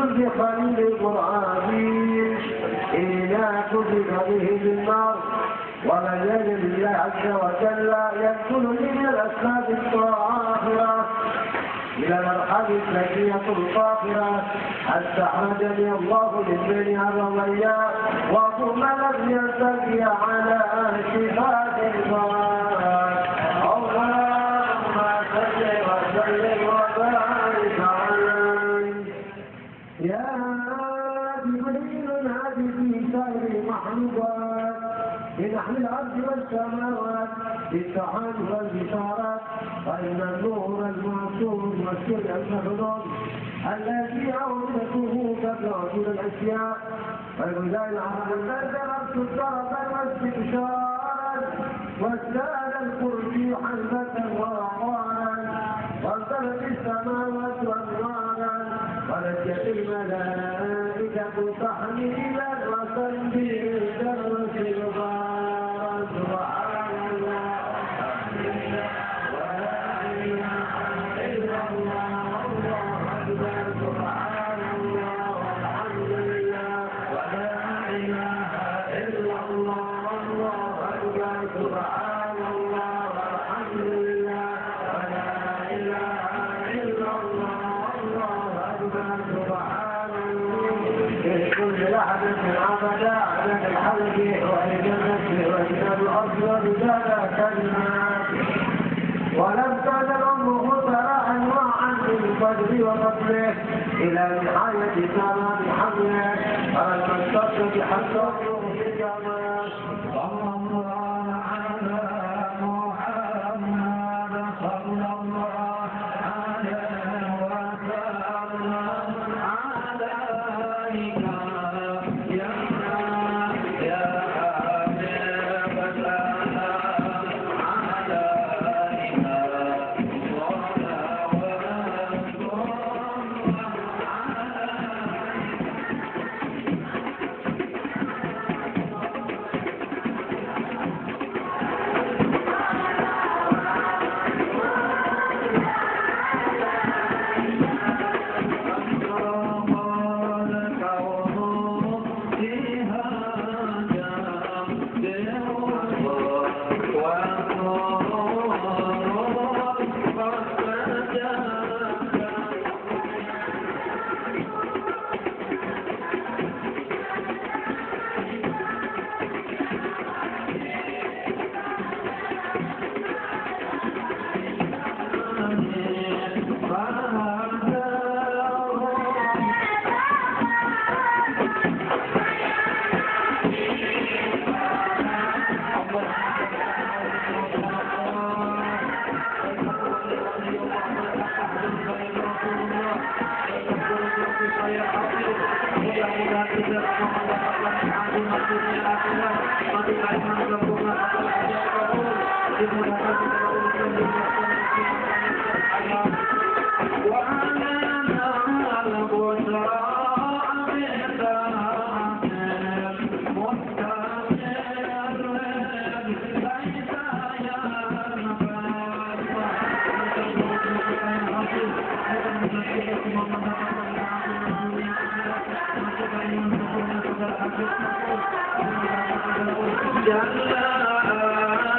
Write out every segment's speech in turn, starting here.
جند خليل القرآن إذا كتب به بالنار، ومن يجد الله عز وجل يدخل من الأسباب الطاهرة إلى مرحلة الزكية الطاهرة حتى أخرجني الله من بين أبويا وثم لم يزكي على صفات الله. اللهم صل وسلم وبارك عليه. يا جبريل نادي في سائر المخلوقات بنحو الأرض والسماوات بالسحاب والبشارات، فإن النور المعصوم والسر المخلوق الذي أوجدته قبل وجود الأشياء والبداية العرب درست الطرف واستبشارا وازداد الكرسي حلبة ووقارا وانطلت السماوات أنوارا ونجت الملائكة تحميلا وتنبيلا واستغفارا. سبحان الله ولا إله إلا الله والله أكبر. سبحان الله والحمد لله ولا إله إلا الله والله أكبر. سبحان الله والحمد لله ولا إله إلا الله والله أكبر. سبحان الله في كل لحظة عبدا عدد الحلق وإلى النفس وإلى الأرض وبداية كلمات، ولم تزل أمه ترى أنواعا من الفجر وفضله إلى نهاية تمام حمله، فلم تستطع حتى في الجمال. صلى الله على محمد صلى الله عليه وسلم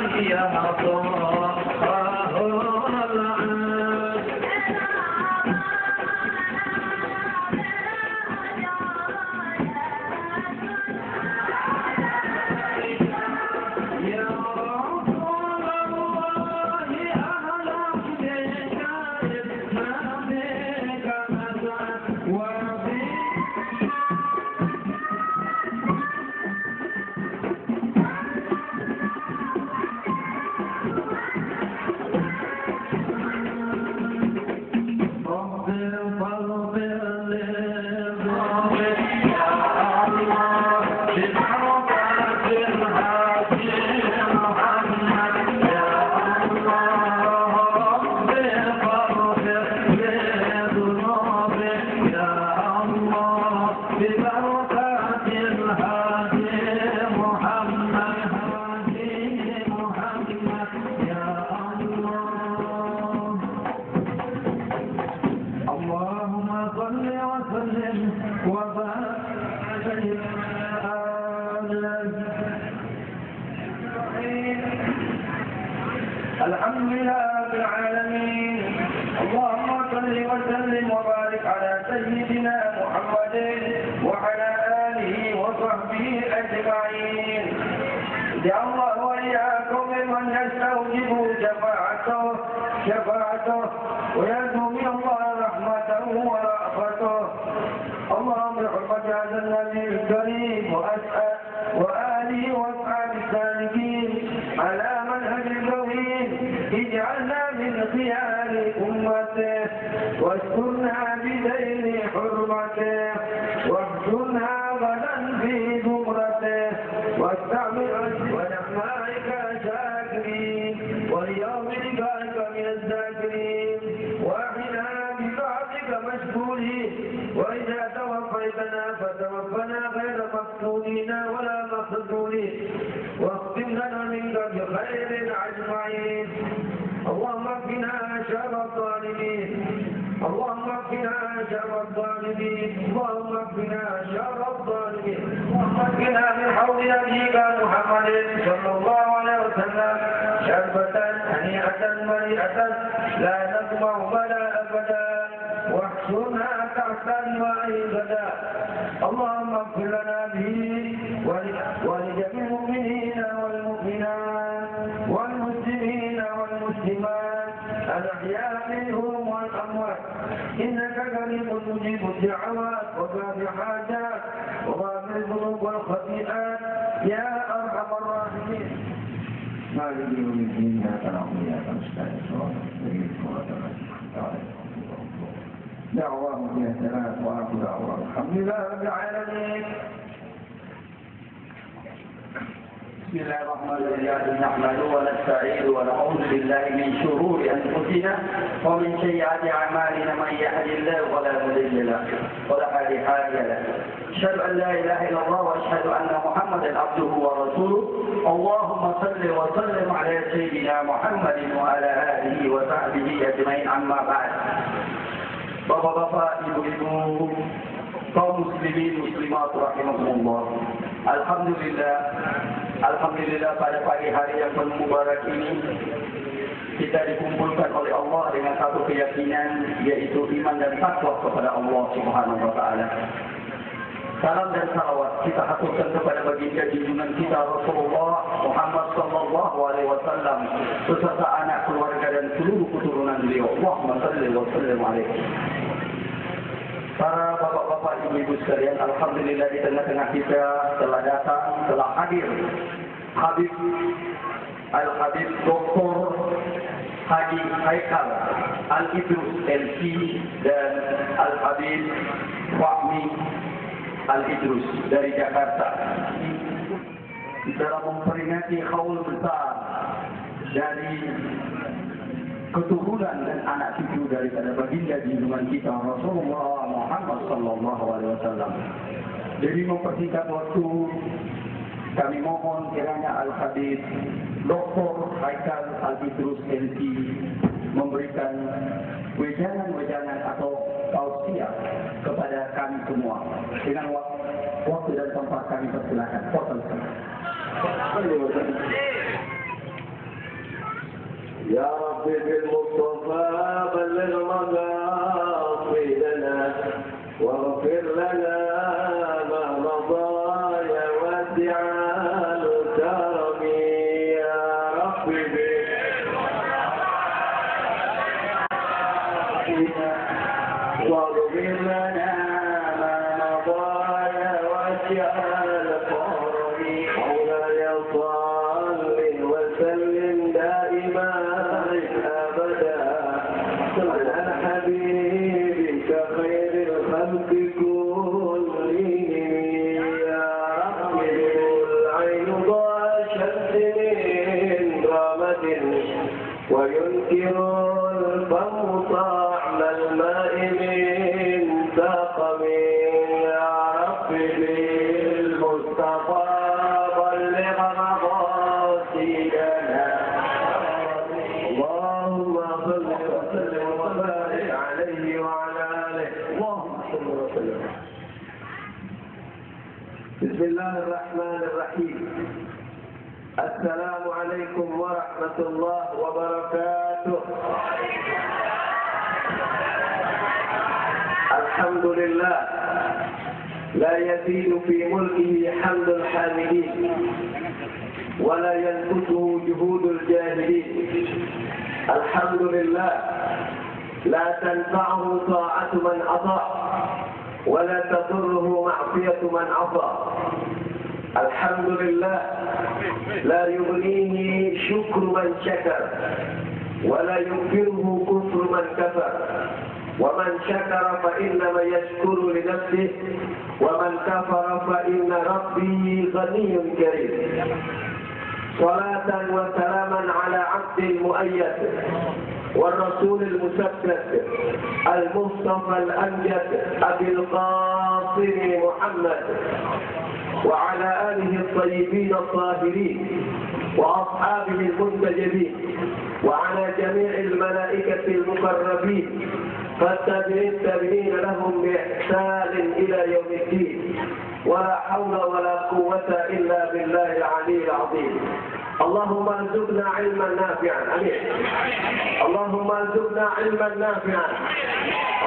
عليك يا وسلم وبارك عليه. الحمد لله رب العالمين. اللهم صل وسلم وبارك على سيدنا محمد وعلى آله وصحبه أجمعين. جعل الله وإياكم ممن يستوجب شفاعته ويرجو من الله رحمته ورأفته. اللهم بحرمة هذا النبي الكريم وآله وأصحابه السالكين على منهج القويم اجعلنا من خيار أمته واسترنا بدين حرمته واحشرنا غدا في زمرته واستعمل ونعمائك شاكرين واليوم لقائك من الذاكرين واحنا بطاعتك مشكورين. وإذا توفيتنا فتوفنا غير مفتونين ولا مخذولين واختم لنا منك بخير أجمعين. اللهم اكفنا شر الظالمين. اللهم اكفنا شر الظالمين. اللهم اكفنا شر الظالمين. اللهم اكفنا من حوض نبيك محمد صلى الله عليه وسلم شربة هنيئة مريئة لا نطمع ولا أبدا واحشرنا تحت الماء غدا. اللهم اغفر لنا به ولجميع المؤمنين والمؤمنات والمسلمين والمسلمات الأحياء منهم والأموات إنك قريب مجيب الدعوات وقاضي الحاجات وغافر الذنوب والخطيئات يا أرحم الراحمين. مالك يوم الدين إياك نعبد وإياك نستعين صراط المستقيم صراط الذين أنعمت عليهم دعواهم فيها سلام وآخر دعواهم الحمد لله رب العالمين. بسم الله الرحمن الرحيم. نحمده ونستعينه ونعوذ بالله من شرور انفسنا ومن سيئات اعمالنا من يهد الله فلا مضل له ولا هادي له. اشهد ان لا اله الا الله واشهد ان محمدا عبده ورسوله. اللهم صل وسلم على سيدنا محمد وعلى اله وصحبه اجمعين. اما بعد. Bapak-bapak, ibu-ibu, kaum muslimin muslimat rahimakumullah. Alhamdulillah pada pagi hari yang penuh mubarak ini kita dikumpulkan oleh Allah dengan satu keyakinan, yaitu iman dan takwa kepada Allah Subhanahu wa taala. Salam dan salawat kita haturkan kepada baginda junjungan kita Rasulullah Muhammad sallallahu alaihi wasallam beserta anak keluarga dan seluruh keturunan beliau. Allahumma shalli wa sallim alaihi. Para bapak-bapak, ibu-ibu sekalian, alhamdulillah di tengah-tengah kita telah hadir Habib Al-Habib Dr. Haji Haikal Al-Idrus LC dan Al-Habib Fahmi Al-Idrus dari Jakarta dalam memperingati haul besar dari keturunan dan anak cucu daripada baginda junjungan kita Rasulullah Muhammad sallallahu alaihi wasallam. Jadi mempersingkat waktu, kami mohon kiranya Al-Habib Dr. Haikal Al-Idrus LC memberikan wejangan atau tausiah kepada kami semua. Dengan waktu dan tempat kami persilakan. يا رب بالمصطفى بلغ مقاصدنا واغفر لنا ما مضى يا واسع الكرم يا رب واغفر لنا ما مضى يا واسع الكرم مولاي صل وسلم دائما حبيبك خير الخلق كلهم يا رب العين ضاع شمس من رامة وينكر الفم طعم الماء من سقم يا رب بالمصطفى بلغ مقاصدنا اللهم صل وسلم وبارك عليه وعلى آله اللهم صل وسلم وسلم. بسم الله الرحمن الرحيم. السلام عليكم ورحمة الله وبركاته. الحمد لله لا يزيد في ملكه حمد الحامدين ولا ينقصه جهود الجاهلين. الحمد لله لا تنفعه طاعة من أطاع ولا تضره معصية من عصى. الحمد لله لا يغنيه شكر من شكر ولا يغفره كفر من كفر. ومن شكر فإنما يشكر لنفسه ومن كفر فإن ربي غني كريم. صلاة وسلاما على عبد المؤيد والرسول المسدد المصطفى الأمجد أبي القاسم محمد وعلى آله الطيبين الطاهرين وأصحابه المنتجبين وعلى جميع الملائكة المقربين فالتابعين لهم بإحسان إلى يوم الدين. ولا حول ولا قوة إلا بالله العلي العظيم. اللهم ارزقنا علما نافعا. آمين. اللهم ارزقنا علما نافعا.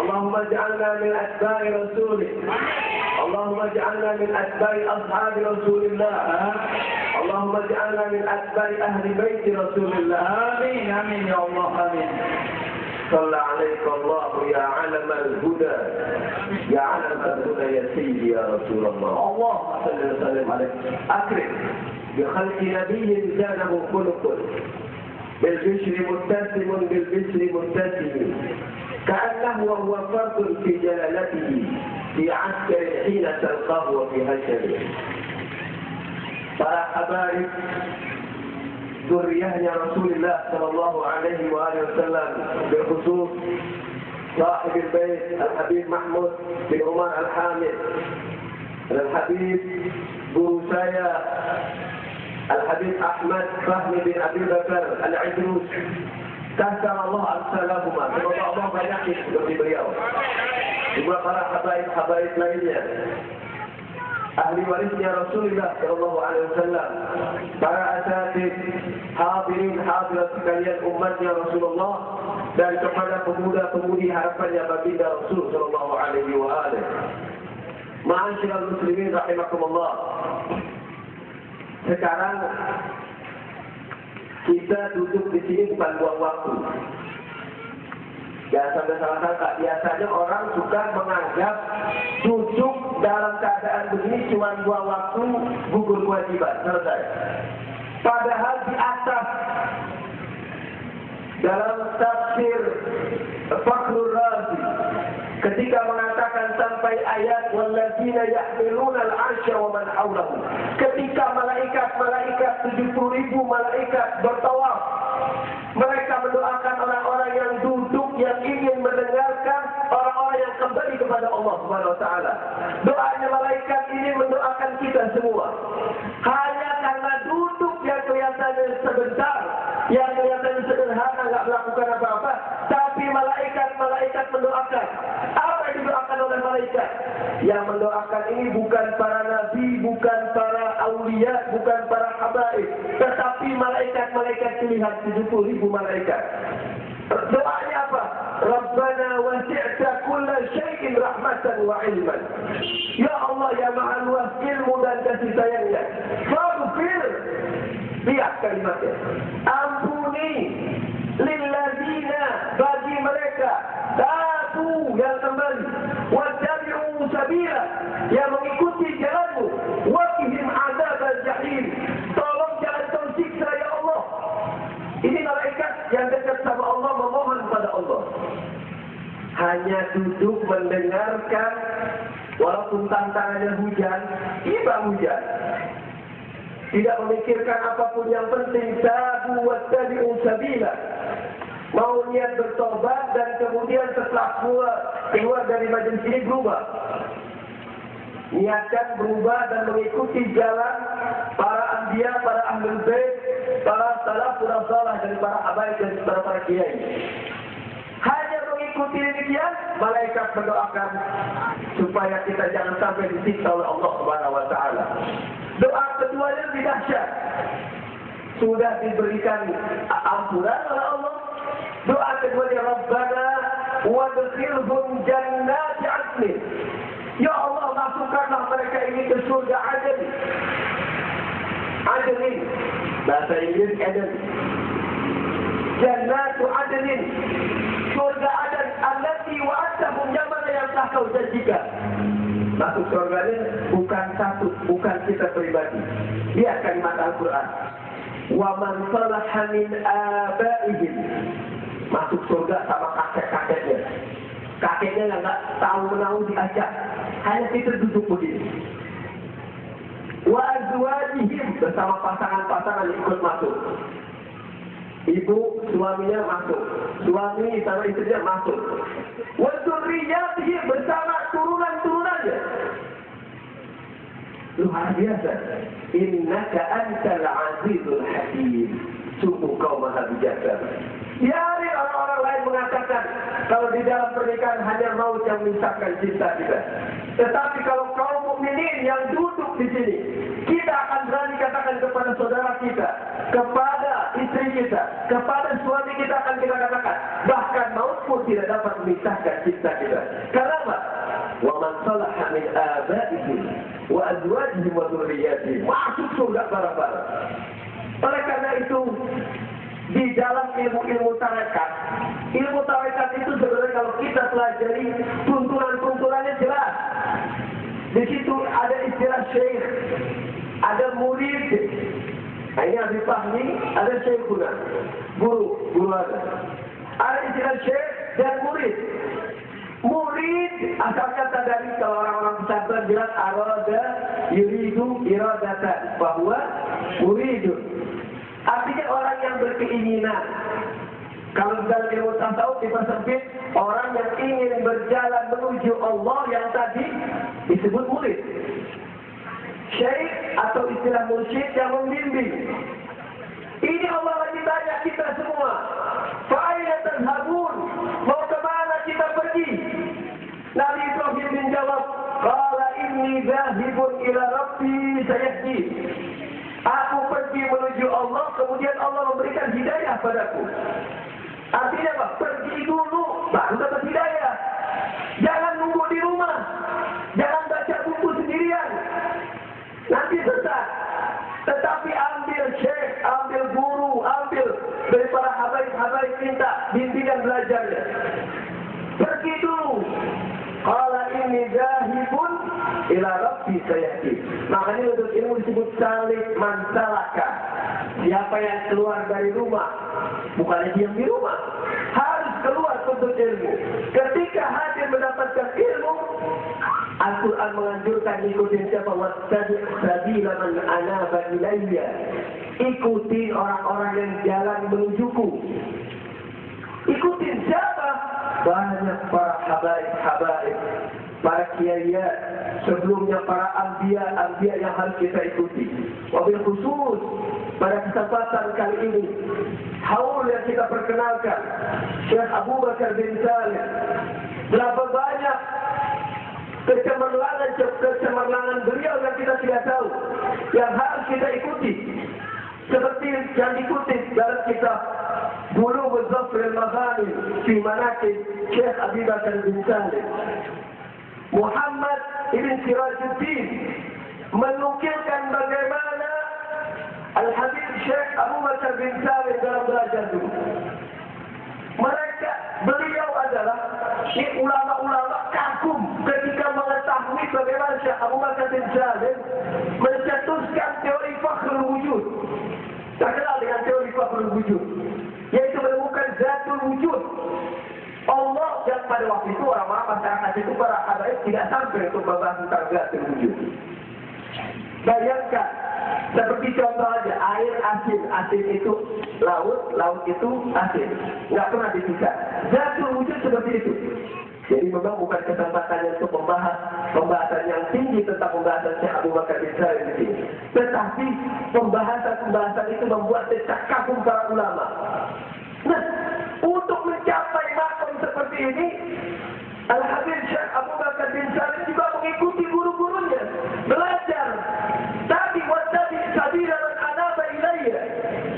اللهم اجعلنا من أتباع رسوله. اللهم اجعلنا من أتباع أصحاب رسول الله. اللهم اجعلنا من أتباع أهل بيت رسول الله. آمين آمين يا الله آمين. صلى عليك الله يا علم الهدى يا علم الهدى يا سيدي يا رسول الله. اللهم صل وسلم عليك. أكرم بخلق نبي زانه خلق بالبشر متسم بالبشر متسم كأنه وهو فرد في جلالته في عسكر حين تلقاه وفي هشره. Para habaib ذرية رسول الله صلى الله عليه وآله وسلم بالخصوص صاحب البيت الحبيب محمود بن عمر الحامد الحبيب بروسايا الحبيب أحمد فهمي بن أبي بكر العدروس كثر الله أمثالهما. Semoga Allah banyak seperti beliau. Juga para habaib lainnya, ahli warisnya Rasulullah Shallallahu Alaihi Wasallam, para asatid, hadirin hadirat sekalian umatnya Rasulullah, dan kepada pemuda-pemudi harapannya baginda Rasul Shallallahu Alaihi Wasallam. Ma'asyiral muslimin rahimakumullah. Sekarang kita duduk di sini bukan buang waktu. Jangan sampai salah sangka. Biasanya orang suka menganggap duduk dalam keadaan begini cuma buang waktu, gugur kewajiban, selesai. Padahal di atas dalam tafsir Fakhrul Razi ketika mengatakan sampai ayat walladzina yahmiluna al-'arsya wa man hawlahu, ketika malaikat 70.000 malaikat bertawaf, mereka mendoakan orang-orang yang duduk yang ingin mendengarkan orang-orang yang kembali kepada Allah Subhanahu wa taala. Doanya malaikat ini mendoakan kita semua. Hanya karena duduk yang kelihatannya sebentar, yang kelihatannya sederhana, enggak melakukan apa-apa, tapi malaikat mendoakan. Apa yang didoakan oleh malaikat? Yang mendoakan ini bukan para nabi, bukan para aulia, bukan para habaib, tetapi malaikat-malaikat pilihan 70.000 malaikat. Doanya apa? Rabbana wasi'ta kulla syai'in rahmatan wa ilman. Ya Allah yang maha luas ilmu dan kasih sayangnya. Faghfir, lihat kalimatnya, ampuni lilladzina, bagi mereka, tabu yang kembali, wattabi'u sabila, yang mengikuti jalanmu, waqihim adzabal jahim, tolong jangan kau siksa ya Allah. Ini malaikat yang dekat sama Allah memohon kepada Allah. Hanya duduk mendengarkan, walaupun tantangannya hujan, tiba hujan. Tidak memikirkan apapun yang penting, tabu wattabi'u sabila. Mau niat bertobat dan kemudian setelah keluar dari majelis ini berubah. Niatkan berubah dan mengikuti jalan para anbiya, para ahlul bait, para salafun salih, dari para habaib dan para kiai. Hanya mengikuti mengikuti demikian, malaikat mendoakan supaya kita jangan sampai disiksa oleh Allah Subhanahu wa taala. Doa keduanya lebih dahsyat. Sudah diberikan ampunan oleh Allah. Doa keduanya, Rabbana wadkhilhum jannati 'adnin. Ya Allah, masukkanlah mereka ini ke surga Aden. Aden, bahasa Inggris Aden. Jannatu Adenin, surga Aden, allati wa'adtahum, yang mana yang telah kau janjikan. Masuk surga ini bukan satu, bukan kita pribadi. Dia kalimat Al-Quran. Wa man salaha min abaihim, masuk surga sama kakek-kakeknya. Kakeknya yang nggak tahu-tahu diajak, hanya kita duduk begini. Wa azwajihim, bersama pasangan-pasangan yang ikut masuk. Ibu suaminya masuk, suami sama istrinya masuk. Wa dzurriyyatihim, bersama turunan-turunannya. Luar biasa. Innaka antal azizul hakim. Sungguh kau maha bijaksana. Biarkan orang-orang lain mengatakan kalau di dalam pernikahan hanya maut yang memisahkan cinta kita. Tetapi kalau kaum mukminin yang duduk di sini, kita akan berani katakan kepada saudara kita, kepada istri kita, kepada suami kita akan kita katakan, bahkan maut pun tidak dapat memisahkan cinta kita. Kenapa? Wa man salaha min abaihim wa azwajihim wa dzurriyyatihim, masuk surga bareng-bareng. Oleh karena itu, di dalam ilmu tarekat itu sebenarnya kalau kita pelajari tuntunan-tuntunannya jelas. Di situ ada istilah syekh, ada murid. Nah, ini Habib Fahmi, ada syekhuna, guru ada. Ada istilah syekh dan murid. Murid asalnya dari kalau orang-orang pesantren bilang arada yuridu iradatan, bahwa muridun. Artinya orang yang berkeinginan. Kalau dalam ilmu tasawuf dipersempit, orang yang ingin berjalan menuju Allah yang tadi disebut murid. Syekh atau istilah mursyid yang membimbing. Ini Allah lagi tanya kita semua. Fa'aina tadhhabun? Mau kemana kita pergi? Nabi Ibrahim menjawab, qala inni dhahibun ila rabbi sayahdi. Aku pergi menuju Allah, kemudian Allah memberikan hidayah padaku. Artinya apa? Pergi dulu, baru dapat hidayah. Jangan nunggu di rumah. Jangan baca buku sendirian. Nanti sesat. Tetapi ambil syekh, ambil guru, ambil dari para habaib-habaib, minta bimbingan belajarnya. Pergi dulu. Qala inni zahibun ila rabbi sayahdi. Makanya untuk ilmu disebut salik man salaka. Siapa yang keluar dari rumah, bukannya diam di rumah, harus keluar untuk ilmu. Ketika hadir mendapatkan ilmu, Al-Quran menganjurkan ikutin siapa? Wattabi' sabila man anaba ilayya. Ikutin orang-orang yang jalan menujuku. Ikutin siapa? Banyak para habaib, para kiai, sebelumnya para anbiya yang harus kita ikuti. Wabil khusus pada kesempatan kali ini, haul yang kita perkenalkan, Syekh Abu Bakar bin Salim. Berapa banyak kecemerlangan beliau yang kita tidak tahu, yang harus kita ikuti. Seperti yang dikutip dalam kitab Bulughul Zafr al-Maghani fi Manaqib Syekh Abu Bakar bin Salim. Muhammad ibn Sirajuddin menukilkan bagaimana Al-Habib Syekh Abu Bakar bin Salim dalam belajar dulu. Beliau adalah ulama-ulama kagum ketika mengetahui bagaimana Syekh Abu Bakar bin Salim mencetuskan teori fakhrul wujud. Terkenal dengan teori fakhrul wujud, yaitu menemukan zatul wujud. Allah yang pada waktu itu orang-orang masyarakat itu para habaib tidak sampai untuk membahas tentang zatul wujud. Bayangkan, seperti contoh aja, air asin itu laut itu asin, nggak pernah dipisah. Zatul wujud seperti itu. Jadi memang bukan kesempatannya untuk pembahasan yang tinggi tentang pembahasan Syekh Abu Bakar bin Salim di sini. Tetapi pembahasan itu membuat decak kagum para ulama. Nah, untuk mencapai makom seperti seperti ini, Al-Habib Syekh Abu Bakar bin Salim juga mengikuti guru-gurunya, belajar. Tapi wattabi sabila man anaba ilayya.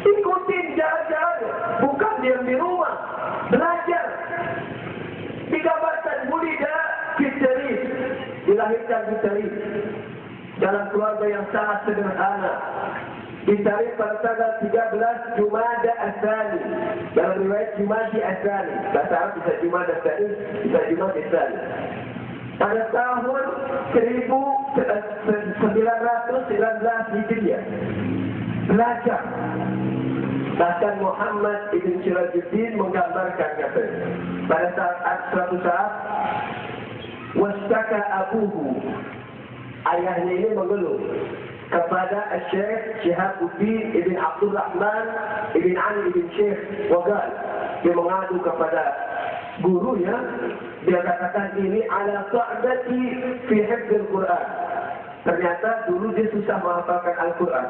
Ikutin jalan-jalannya, bukan diam di rumah, belajar. Digambarkan Wulida Fitri, dilahirkan Fitri dalam keluarga yang sangat sederhana. Ditarikh pada tanggal 13 Jumada Ats-Tsani. Dalam riwayat Jumadi Ats-Tsani. Bahasa Arab bisa Jumada Ats-Tsani, bisa Jumadi Ats-Tsani. Pada tahun 1919 Hijriah. Belajar. Bahkan Muhammad Ibn Sirajuddin menggambarkan katanya. Pada suatu saat, wastaka abuhu. Ayahnya ini mengeluh kepada Syekh Syihabuddin Ibn Abdul Rahman Ibn Ali Ibn Syekh Wagal. Dia mengadu kepada gurunya. Dia katakan ini ala sa'dati fi hifdzil Quran. Ternyata dulu dia susah menghafalkan Al-Quran.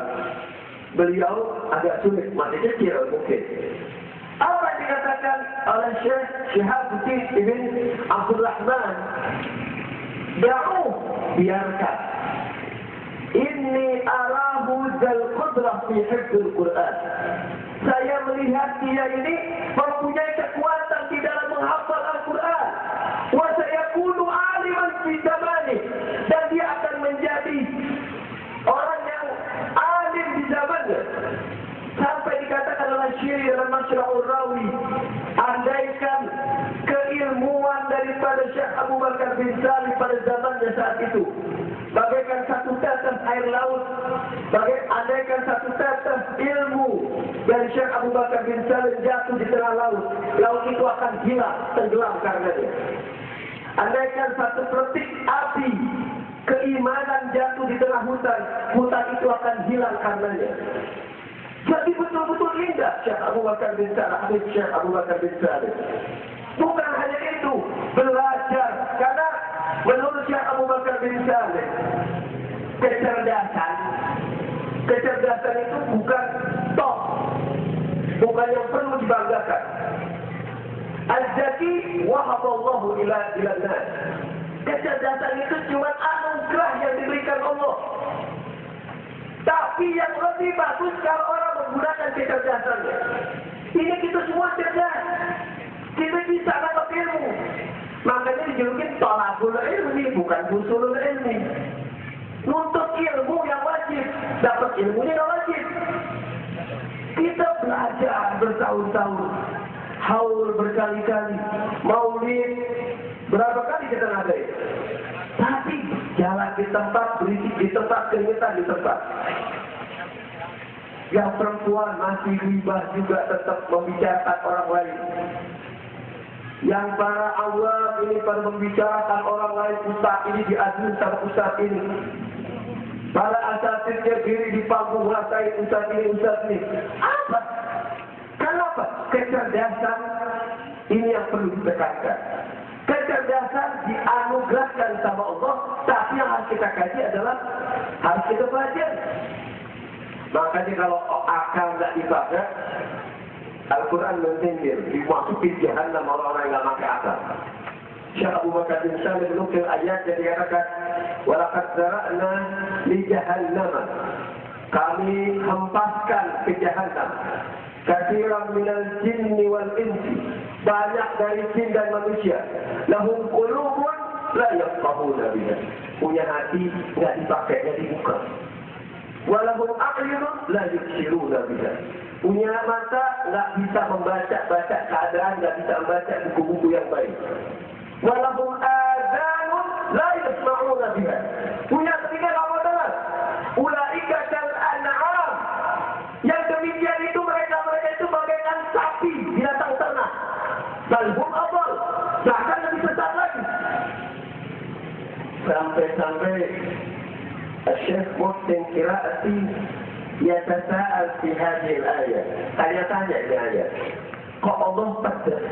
Beliau agak sulit, masih kecil mungkin. Apa yang dikatakan oleh Syekh Syihabuddin Ibn Abdul Rahman? Da'uh, biarkan. Inni arahu zal qudrah fi hifdzil Quran. Saya melihat dia ini mempunyai kekuatan di dalam menghafal Al-Quran. Wa sayakunu aliman fi zamani, dan dia akan menjadi orang yang alim di zamannya. Sampai dikatakan oleh Syiri dalam Masyra'ur Rawi, andaikan keilmuan daripada Syekh Abu Bakar bin Salim pada zamannya saat itu bagaikan satu tetes air laut, andaikan satu tetes ilmu dari Syekh Abu Bakar bin Salim jatuh di tengah laut, laut itu akan hilang, tenggelam karenanya. Andaikan satu peletik api keimanan jatuh di tengah hutan, hutan itu akan hilang karenanya. Jadi betul-betul indah Syekh Abu Bakar bin Salim, Syekh Abu Bakar bin Salim. Bukan hanya itu, belajar. Karena menurut Syekh Abu Bakar bin Salim, kecerdasan itu bukan top, bukan yang perlu dibanggakan. Az-Zaki wahaballahu ila nas. Kecerdasan itu cuma anugerah yang diberikan Allah. Tapi yang lebih bagus kalau orang menggunakan kecerdasannya. Ini kita semua cerdas. Kita bisa dapat ilmu. Makanya dijulukin thalabul ilmi, bukan husulul ilmi. Nuntut ilmu yang wajib, dapat ilmunya yang wajib. Kita belajar bertahun-tahun, haul berkali-kali, maulid berapa kali kita ngadain. Tapi jalan di tempat, berisik di tempat, keringetan di tempat. Yang perempuan masih ribah juga tetap membicarakan orang lain. Yang para awam ini pada membicarakan orang lain, ustaz ini diadu sama ustaz ini. Para asatidnya diri di panggung ngatain ustaz ini. Apa? Kenapa? Kecerdasan ini yang perlu ditekankan. Kecerdasan dianugerahkan sama Allah, tapi yang harus kita kaji adalah harus kita pelajari. Makanya kalau akal nggak dipakai, Al-Quran mensindir, dimasuki jahannam orang-orang yang nggak pakai akal. Syekh Abu Bakar bin Salim menukil ayat yang dikatakan, walaqad zara'na li jahannam. Kami hempaskan ke jahannam katsiran minal jinni wal insi, banyak dari jin dan manusia. Lahum qulubun la yafqahuna biha, punya hati nggak dipakai, nggak dibuka. Walahum a'yunun la yubsiruna biha, punya mata nggak bisa membaca keadaan, nggak bisa membaca buku-buku yang baik. Walahum adhanun la yasma'una biha, punya telinga nggak mau dengar. Ulaika kal an'am, yang demikian itu mereka itu bagaikan sapi, binatang ternak. Balhum adall, bahkan lebih sesat lagi. Sampai Syekh Muhsin Qiraati yatasa'al fi hadhihi al-ayat. Tanya-tanya ini ayat. Kok Allah pedas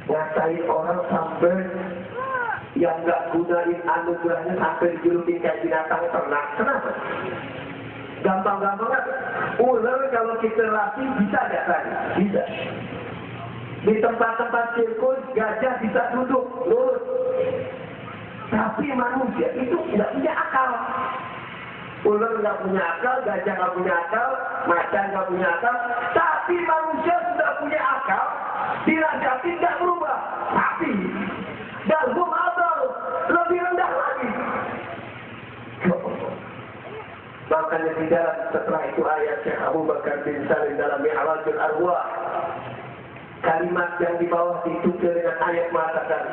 ngatain orang sampai yang nggak gunain anugerahnya sampai dijulukin kayak binatang ternak? Kenapa? Gampang-gampang kan? Ular kalau kita latih bisa nggak tadi? Bisa. Di tempat-tempat sirkus gajah bisa duduk lurus. Tapi manusia itu tidak punya akal. Ular nggak punya akal, gajah nggak punya akal, macan nggak punya akal. Tapi manusia sudah punya akal. Dirajati tidak berubah. Tapi dalhum adal lebih rendah lagi. Makanya di dalam setelah itu ayat Syekh Abu Bakar bin Salim dalam Mi'rajul Arwah, kalimat yang di bawah ditukar dengan ayat mengatakan,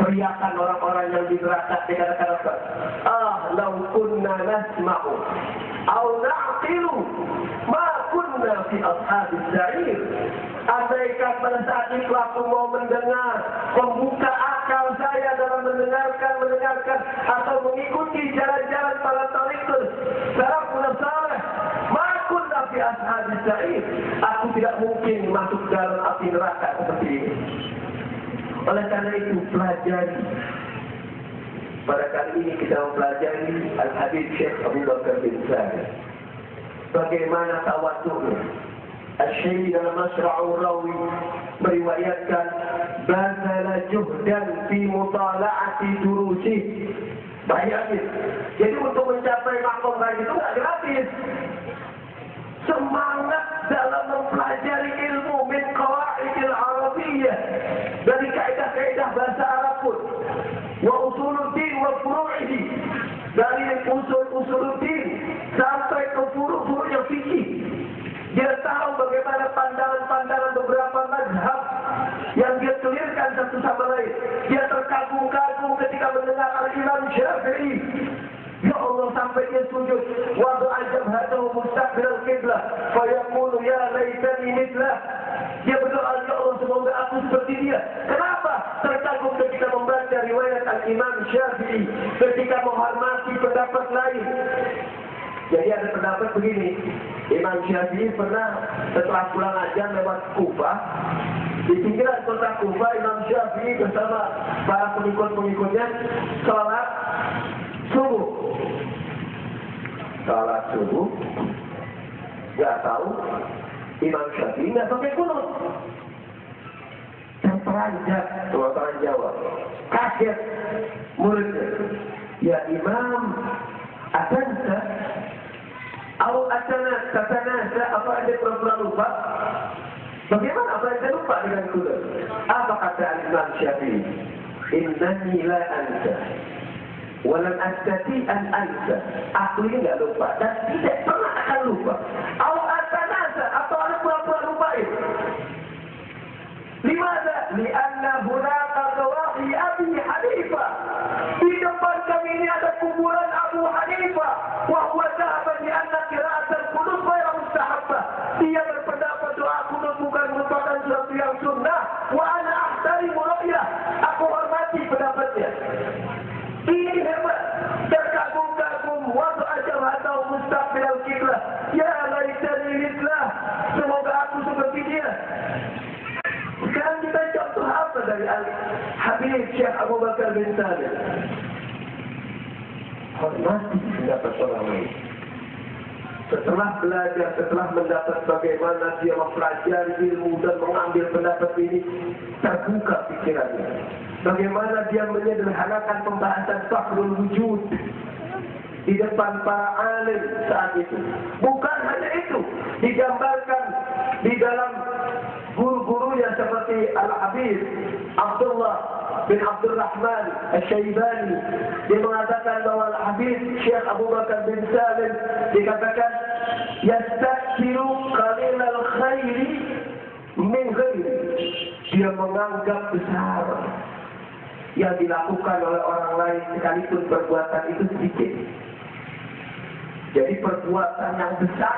teriakan orang-orang yang di neraka dikatakan apa? Law kunna nasma'u aw na'qilu ma kunna fi ashabis sa'ir. Andaikan pada saat itu aku mau mendengar, membuka akal saya dalam mendengarkan atau mengikuti jalan-jalan para talikun salafun saleh, ma kunna fi ashabis sa'ir, aku tidak mungkin masuk dalam api neraka seperti ini. Oleh karena itu pelajari. Pada kali ini kita mempelajari Al-Habib Syekh Abu Bakar bin Salim. Bagaimana tawadhu'nya. Al-Syekh dalam Masra'ur Rawi meriwayatkan bazala juhdan fi mutala'ati durusih. Bayangin. Jadi untuk mencapai makom baik itu tidak gratis. Semangat dalam mempelajari ilmu min qawaidil arabiyyah, dari kaidah-kaidah bahasa Arab pun, wa usuluddin wa furu'ihi, dari usuluddin sampai ke furu'-furu'nya fikih. Dia tahu bagaimana pandangan-pandangan beberapa mazhab yang dia kelirkan satu sama lain. Dia terkagum-kagum ketika mendengar Al-Imam Syafi'i. Ya Allah, sampai dia sujud. Wa du'ajab hadahu mustaqbil al-qiblah. Fayaqulu ya laitani mithlah. Dia berdoa, ya Allah, semoga aku seperti dia. Kenapa? Terkagum ketika membaca riwayat Al-Imam Syafi'i, ketika menghormati pendapat lain. Jadi ada pendapat begini, Imam Syafi'i pernah setelah pulang ajar lewat Kufah, di pinggiran kota Kufah, Imam Syafi'i bersama para pengikut-pengikutnya sholat subuh. Salat subuh, nggak tahu Imam Syafi'i nggak pakai kunut. Terperanjat, orang Jawa, kaget muridnya. Ya Imam, atansa, atanasa, apa ada pura-pura lupa? Bagaimana apa yang lupa dengan kunut? Apa kata Imam Syafi'i? Innani la ansa. Walam astati an ansa. Aku ini tidak lupa dan tidak pernah akan lupa. Atanasa, atau ada pura-pura lupa itu. Limada? Lianna hunaka qawahi Abi Hanifah. Di depan kami ini ada kuburan Abu Hanifah. Wa huwa dhahaba lianna qira'atul qunut ghairu mustahabbah. Dia berpendapat doa qunut bukan merupakan sesuatu yang sunnah. Wa ana ahtarimu ra'yah. Aku hormati pendapatnya. Ini hebat. Terkagum-kagum. Waktu ajam atau mustaqbil al-qiblah. Ya laitani mithlah. Semoga aku seperti dia. Sekarang kita contoh apa dari Al-Habib Syekh Abu Bakar bin Salim? Hormati pendapat orang lain. Setelah belajar, setelah mendapat bagaimana dia mempelajari ilmu dan mengambil pendapat ini, terbuka pikirannya. Bagaimana dia menyederhanakan pembahasan fakhrul wujud di depan para alim saat itu. Bukan hanya itu, digambarkan di dalam guru-gurunya seperti Al-Habib Abdullah bin Abdul Rahman Al-Syaibani. Dia mengatakan bahwa Al-Habib Syekh Abu Bakar bin Salim dikatakan yastaksiru qalilal khairi min ghairi. Dia menganggap besar yang dilakukan oleh orang lain sekalipun perbuatan itu sedikit. Jadi perbuatan yang besar,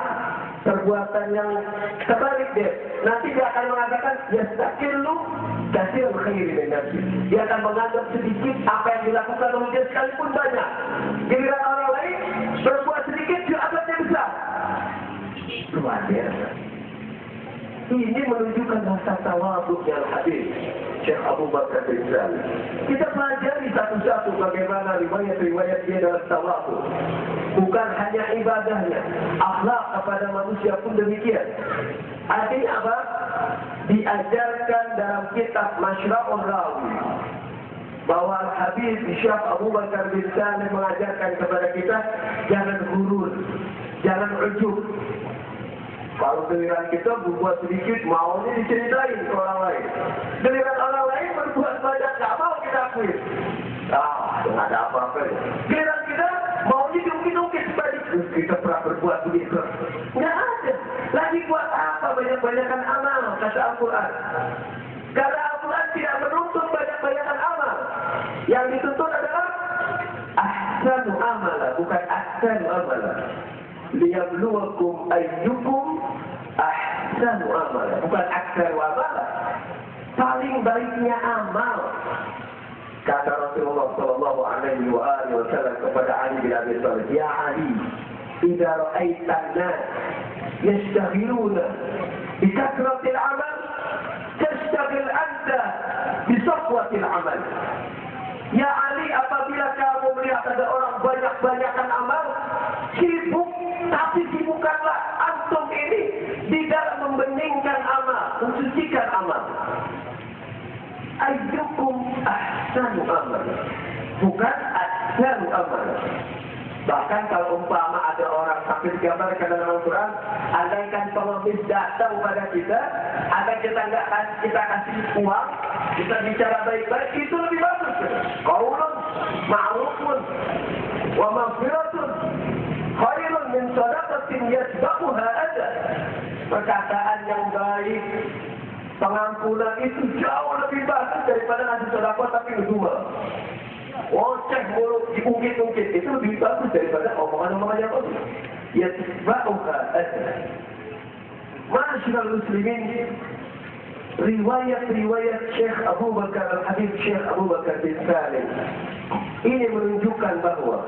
perbuatan yang terbalik dia. Nanti dia akan mengatakan yastakilu kasir khairi min nafsi. Dia akan menganggap sedikit apa yang dilakukan oleh dia sekalipun banyak. Giliran orang lain berbuat sedikit dia anggapnya besar. Luar biasa. Ini menunjukkan rasa tawadhu yang Habib Syekh Abu Bakar bin Salim. Kita pelajari satu-satu bagaimana riwayat-riwayat dia dalam tawadhu. Bukan hanya ibadahnya, akhlak kepada manusia pun demikian. Artinya apa? diajarkan dalam kitab Masyra'ur Rawi bahwa Habib Syekh Abu Bakar bin Salim mengajarkan kepada kita jangan gurur, jangan ujub. Kalau giliran kita berbuat sedikit, maunya diceritain ke orang lain. Giliran orang lain berbuat banyak, tak mau kita akui. Tidak ada apa-apa. Giliran kita maunya diungkit-ungkit sebalik. Kita pernah berbuat begitu. Tidak ada. Lagi buat apa banyak-banyakan amal, kata Al-Quran. Karena Al-Quran tidak menuntut banyak-banyakan amal. Yang dituntut adalah ahsanu amala, bukan ahsanu amala. Liyabluwakum ayyukum ahsanu amala, bukan ahsanu amala. Paling baiknya amal. Kata Rasulullah sallallahu alaihi wasallam kepada Ali bin Abi Thalib, "Ya Ali, idza ra'aita an-nas yastaghiluna bi kathratil amal, tastaghil anta bi safwatil amal." Ya Ali, apabila kamu melihat ada orang banyak-banyakan amal, sibuk, tapi sibukkanlah antum ini di dalam membeningkan amal, mensucikan amal. Ayyukum ahsanu amal, bukan ahsanu amal. Bahkan kalau umpama ada orang sampai digambarkan dalam Al-Quran, andaikan pengemis datang pada kita, ada kita kasih uang, kita bicara baik-baik, itu lebih bagus. Qaulun ma'rufun wa maghfiratun khairun min shadaqatin yatba'uha adha. Perkataan yang baik, pengampunan itu jauh lebih bagus daripada ngasih sedekah tapi ngedumel. Cek mulut diungkit-ungkit itu lebih bagus daripada omongan-omongan yang bagus. Yatba'uha adha. Ma'asyiral muslimin, riwayat-riwayat Syekh Abu Bakar Al-Habib Syekh Abu Bakar bin Salim ini menunjukkan bahwa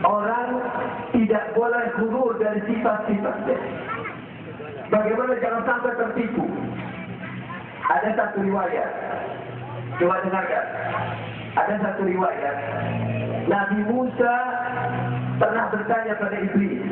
orang tidak boleh gurur dari sifat-sifatnya. Bagaimana jangan sampai tertipu. Ada satu riwayat, coba dengarkan. Ada satu riwayat, Nabi Musa pernah bertanya pada Iblis.